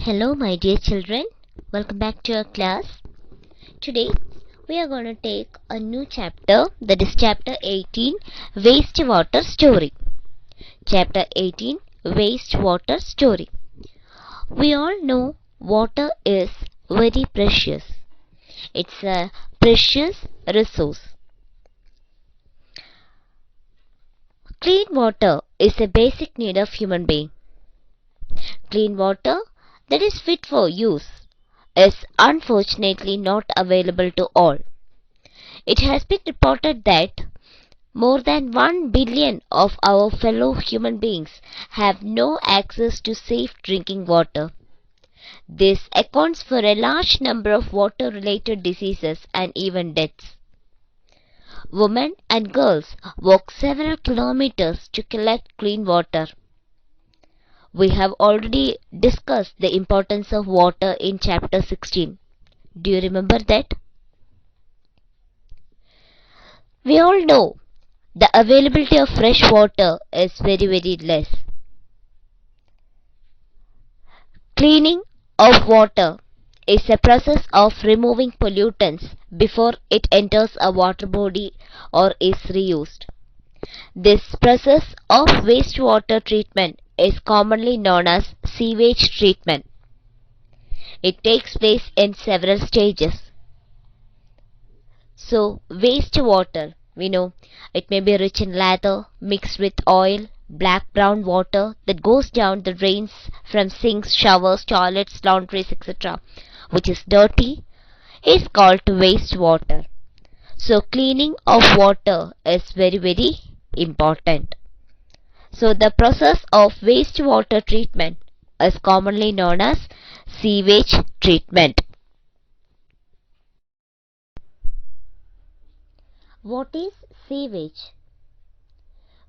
Hello, my dear children. Welcome back to our class. Today, we are going to take a new chapter, that is chapter 18, wastewater story. Chapter 18, wastewater story. We all know water is very precious. It's a precious resource. Clean water is a basic need of human being. Clean water that is fit for use is unfortunately not available to all. It has been reported that more than 1 billion of our fellow human beings have no access to safe drinking water. This accounts for a large number of water related diseases and even deaths. Women and girls walk several kilometers to collect clean water. We have already discussed the importance of water in chapter 16. Do you remember that? We all know the availability of fresh water is very less. Cleaning of water is a process of removing pollutants before it enters a water body or is reused. This process of wastewater treatment is commonly known as sewage treatment. It takes place in several stages. So, wastewater, we know it may be rich in lather mixed with oil, black brown water that goes down the drains from sinks, showers, toilets, laundries, etc., which is dirty, is called wastewater. So, cleaning of water is very important. So, the process of wastewater treatment is commonly known as sewage treatment. What is sewage?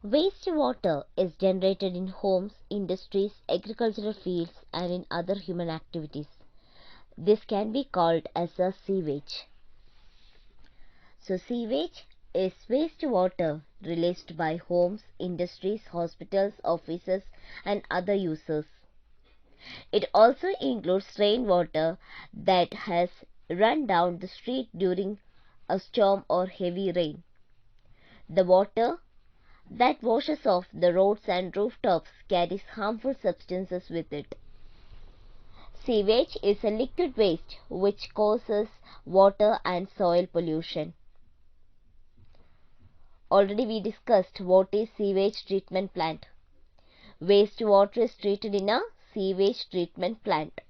Wastewater is generated in homes, industries, agricultural fields, and in other human activities. This can be called as a sewage. So, sewage is wastewater released by homes, industries, hospitals, offices, and other users. It also includes rainwater that has run down the street during a storm or heavy rain. The water that washes off the roads and rooftops carries harmful substances with it. Sewage is a liquid waste which causes water and soil pollution. Already we discussed what is sewage treatment plant. Wastewater is treated in a sewage treatment plant.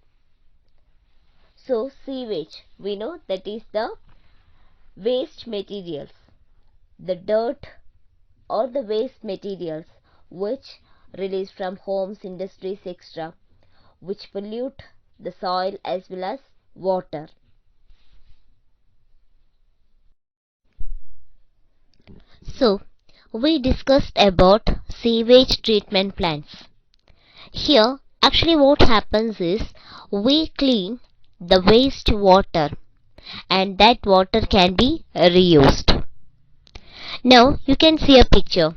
So sewage, we know that is the waste materials, the dirt or the waste materials which release from homes, industries, etc., which pollute the soil as well as water. So, we discussed about sewage treatment plants. Here, actually what happens is we clean the waste water and that water can be reused. Now, you can see a picture.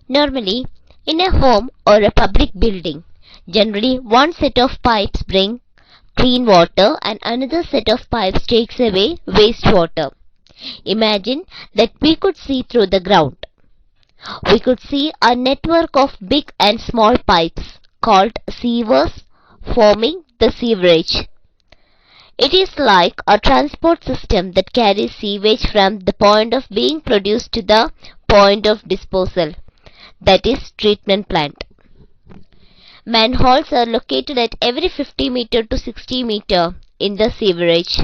Normally, in a home or a public building, generally one set of pipes bring clean water and another set of pipes takes away wastewater. Imagine that we could see through the ground. We could see a network of big and small pipes called sewers forming the sewerage. It is like a transport system that carries sewage from the point of being produced to the point of disposal, that is treatment plant. Manholes are located at every 50 meter to 60 meter in the sewerage,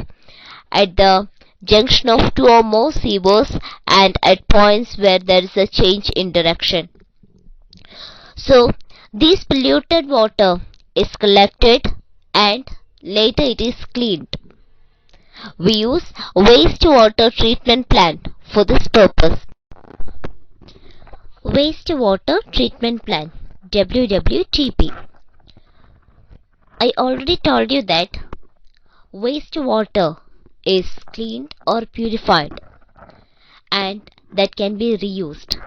at the junction of two or more sewers and at points where there is a change in direction. So, this polluted water is collected and later it is cleaned. We use wastewater treatment plant for this purpose. Wastewater treatment plant, WWTP. I already told you that wastewater is cleaned or purified and that can be reused.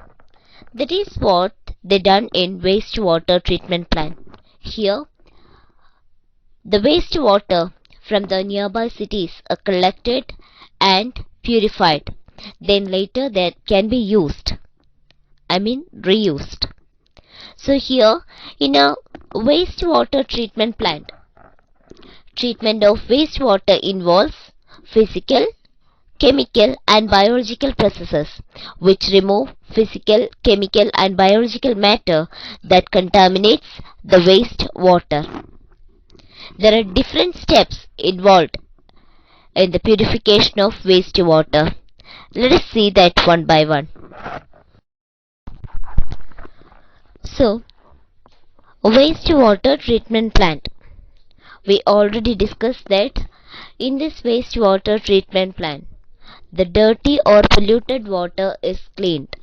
That is what they done in wastewater treatment plant. Here The wastewater from the nearby cities are collected and purified. Then later that can be used. Reused. So here in a wastewater treatment plant, treatment of wastewater involves physical, chemical and biological processes which remove physical, chemical and biological matter that contaminates the wastewater. There are different steps involved in the purification of wastewater. Let us see that one by one. So, wastewater treatment plant. We already discussed that in this wastewater treatment plant, the dirty or polluted water is cleaned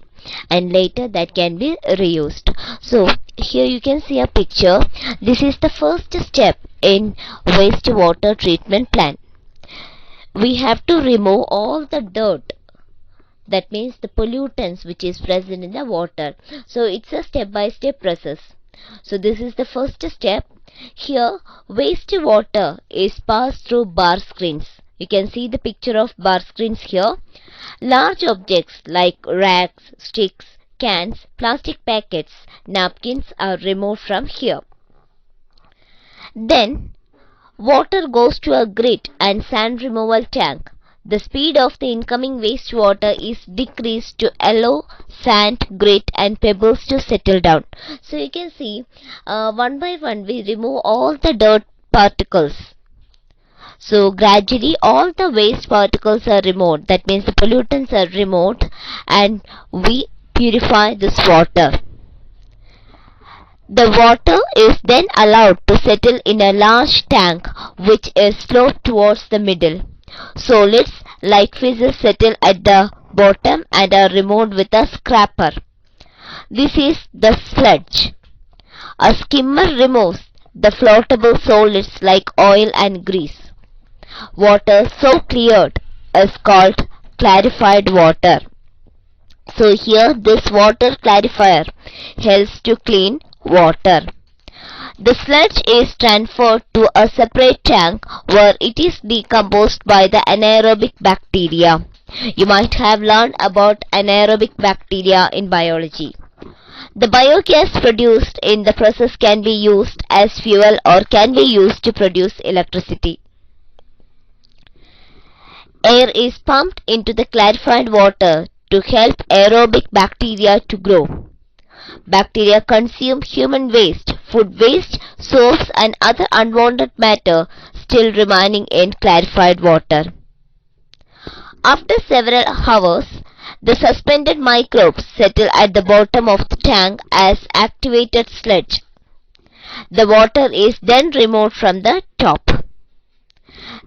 and later that can be reused. So here you can see a picture. This is the first step in wastewater treatment plant. We have to remove all the dirt, that means the pollutants which is present in the water. So it's a step by step process. So this is the first step. Here wastewater is passed through bar screens. You can see the picture of bar screens here. Large objects like racks, sticks, cans, plastic packets, napkins are removed from here. Then water goes to a grit and sand removal tank. The speed of the incoming wastewater is decreased to allow sand, grit and pebbles to settle down. So you can see one by one we remove all the dirt particles. So gradually all the waste particles are removed, that means the pollutants are removed, and we purify this water. The water is then allowed to settle in a large tank which is sloped towards the middle. Solids like fishes settle at the bottom and are removed with a scraper. This is the sludge. A skimmer removes the floatable solids like oil and grease. Water so cleared is called clarified water. So here this water clarifier helps to clean water. The sludge is transferred to a separate tank where it is decomposed by the anaerobic bacteria. You might have learned about anaerobic bacteria in biology. The biogas produced in the process can be used as fuel or can be used to produce electricity. Air is pumped into the clarified water to help aerobic bacteria to grow. Bacteria consume human waste, food waste, soaps and other unwanted matter still remaining in clarified water. After several hours, the suspended microbes settle at the bottom of the tank as activated sludge. The water is then removed from the top.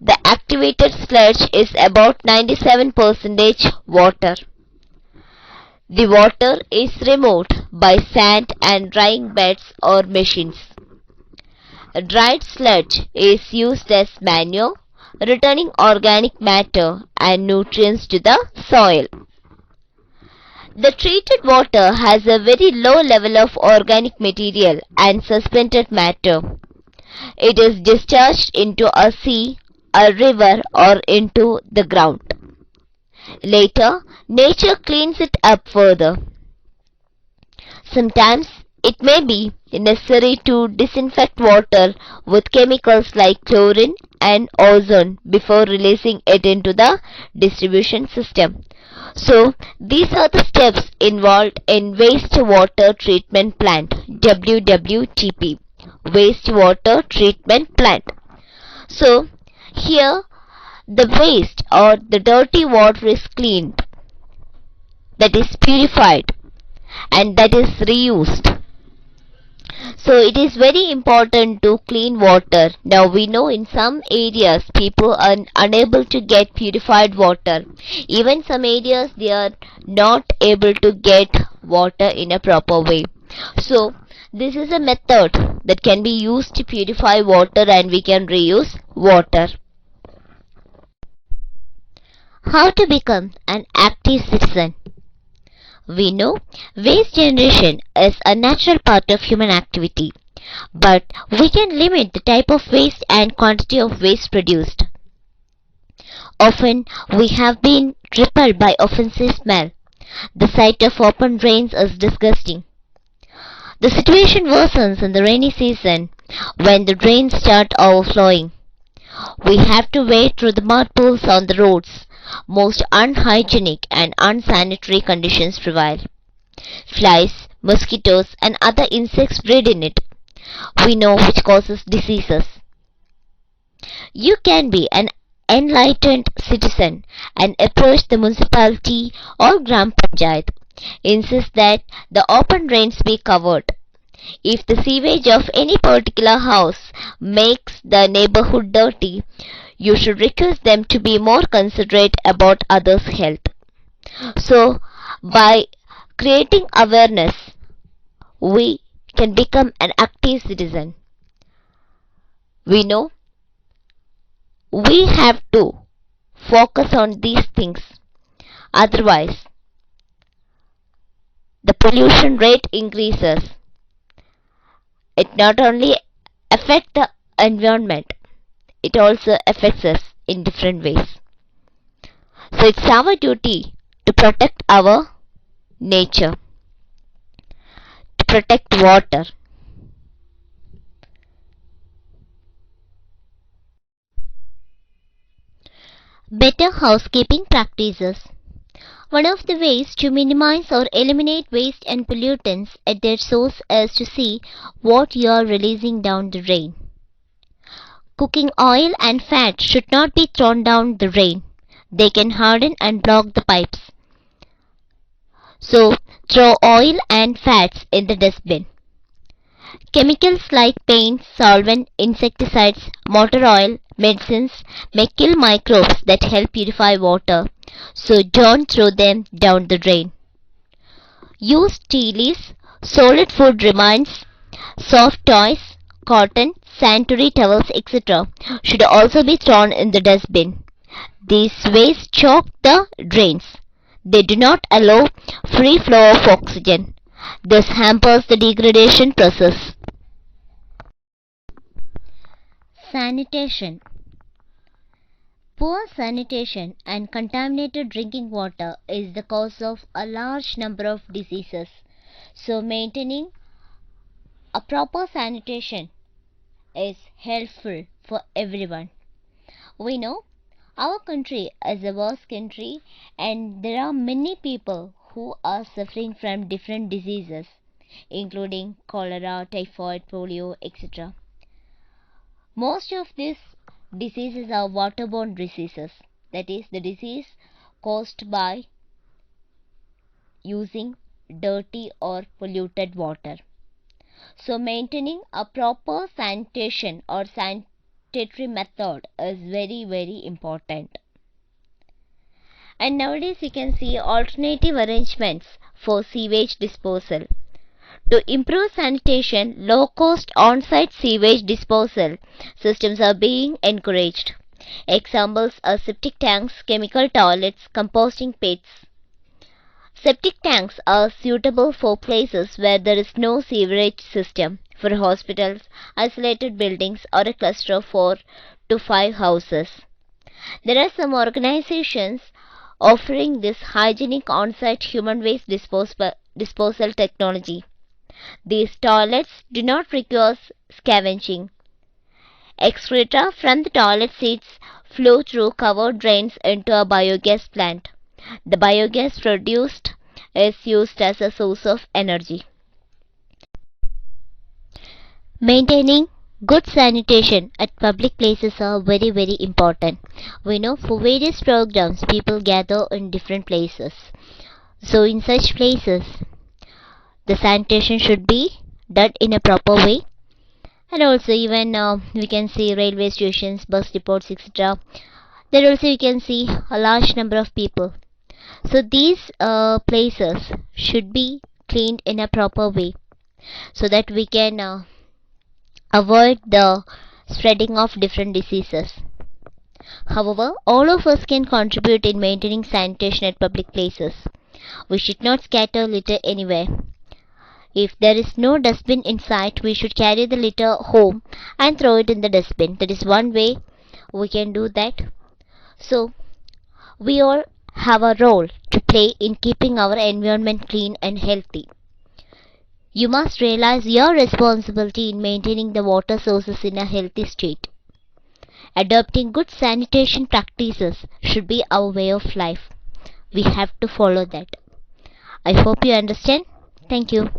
The activated sludge is about 97% water. The water is removed by sand and drying beds or machines. Dried sludge is used as manure, returning organic matter and nutrients to the soil. The treated water has a very low level of organic material and suspended matter. It is discharged into a sea, a river or into the ground. Later, nature cleans it up further. Sometimes it may be necessary to disinfect water with chemicals like chlorine and ozone before releasing it into the distribution system. So, these are the steps involved in wastewater treatment plant, WWTP, wastewater treatment plant. So, here the waste or the dirty water is cleaned, that is purified, and that is reused. So it is very important to clean water. Now we know in some areas people are unable to get purified water. Even some areas they are not able to get water in a proper way. So this is a method that can be used to purify water and we can reuse water. How to become an active citizen? We know waste generation is a natural part of human activity. but we can limit the type of waste and quantity of waste produced. Often we have been repelled by offensive smell. The sight of open drains is disgusting. The situation worsens in the rainy season when the drains start overflowing. We have to wade through the mud pools on the roads. Most unhygienic and unsanitary conditions prevail. Flies, mosquitoes, and other insects breed in it. We know which causes diseases. You can be an enlightened citizen and approach the municipality or Gram Panchayat. Insist that the open drains be covered. If the sewage of any particular house makes the neighborhood dirty, you should request them to be more considerate about others' health. So, by creating awareness, we can become an active citizen. We know we have to focus on these things. Otherwise, the pollution rate increases. It not only affects the environment, it also affects us in different ways. So it's our duty to protect our nature, to protect water. Better housekeeping practices. One of the ways to minimize or eliminate waste and pollutants at their source is to see what you are releasing down the drain. Cooking oil and fat should not be thrown down the drain. They can harden and block the pipes. So, throw oil and fats in the dustbin. Chemicals like paint, solvent, insecticides, motor oil, medicines may kill microbes that help purify water, so don't throw them down the drain. Use tea leaves, solid food remains, soft toys, cotton, sanitary towels, etc. should also be thrown in the dustbin. These waste choke the drains. They do not allow free flow of oxygen. This hampers the degradation process. Sanitation. Poor sanitation and contaminated drinking water is the cause of a large number of diseases. So maintaining a proper sanitation is helpful for everyone. We know our country is a vast country and there are many people who are suffering from different diseases including cholera, typhoid, polio, etc. Most of these diseases are waterborne diseases, that is, the disease caused by using dirty or polluted water. So maintaining a proper sanitation or sanitary method is very important. And nowadays you can see alternative arrangements for sewage disposal. To improve sanitation, low-cost on-site sewage disposal systems are being encouraged. Examples are septic tanks, chemical toilets, composting pits. Septic tanks are suitable for places where there is no sewerage system, for hospitals, isolated buildings, or a cluster of 4 to 5 houses. There are some organizations offering this hygienic on-site human waste disposal technology. These toilets do not require scavenging. Excreta from the toilet seats flow through covered drains into a biogas plant. The biogas produced is used as a source of energy. Maintaining good sanitation at public places are very important. We know for various programs people gather in different places. So in such places the sanitation should be done in a proper way. And also even we can see railway stations, bus depots, etc. There also you can see a large number of people. So these places should be cleaned in a proper way so that we can avoid the spreading of different diseases. However, all of us can contribute in maintaining sanitation at public places. We should not scatter litter anywhere. If there is no dustbin in sight, we should carry the litter home and throw it in the dustbin. That is one way we can do that. So, we all have a role to play in keeping our environment clean and healthy. You must realize your responsibility in maintaining the water sources in a healthy state. Adopting good sanitation practices should be our way of life. We have to follow that. I hope you understand. Thank you.